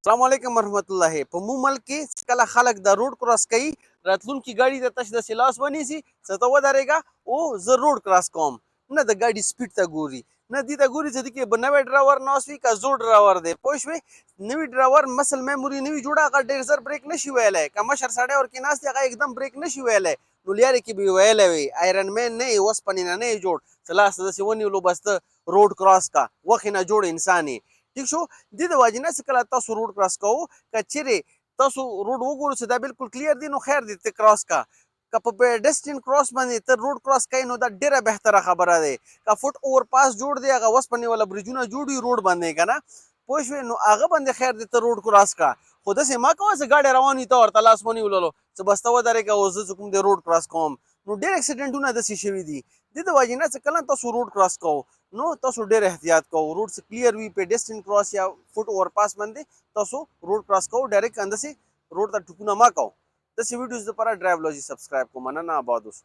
अस्सलामुअलैकुम वरहमतुल्लाहि په مو ملک کې کله خلک د روډ کراس کوي راتلونکي ګاډي ته تش د لاس ونیسي څه ته ودرېږه او زه روډ کراس کوم نه د ګاډي سپیډ ته ګوري نه دې ته ګوري چې دې کې به نوی ډراور ناست وي که زوړ ډراور دی پوه شوې نوي ډراور مسل میموري نوي جوړه هغه ډېر زر بریک نشي ویلی که مشر سړی ورکې ناست دی هغه एकदम بریک نشي ویلی نو لیارې کې به یې ویلی وي آیرن مین نه یې اوسپنې نه نه یې جوړ څه لاس ته داسې ونیولو بس ته روډ کراس کا وخې نه جوړ انسان یې ٹھیک شو دې د واجب نه چې کله تاسو روډ کراس کوو که چیرې تاسو روډ وګورو چې دا بالکل کلیر دی نو خیر دی ته کراس کا که په پیډسټرین کراس باندې ته روډ کراس کوي نو دا ډیره بهتره خبره دی که فوټ اوور پاس جوړ دی هغه اوسپنې والا برجونه جوړ وي روډ باندې که نه پوه شوې نو هغه باندې خیر دی ته روډ کراس کا خو داسې مه کوه چې ګاډی روان وي ته ورته لاس ونیوللو څه بس ته ودرېږه او زه چې کوم دی روډ کراس کوم نو ډېر اکسیډنټونه داسې شوي دي دې د وجې نه چې کله تاسو روډ کراس کوو نو تاسو ډېر احتیاط کوو روډ چې کلیر وي پیډسټرین کراس یا فوټ اوور پاس باندې تاسو روډ کراس کوو ډایرکټ همداسې روډ ته ټکونه مه کوو داسې ویډیوز لپاره ډرایولوژي سبسکرایب کوو مننه آباد اوسئ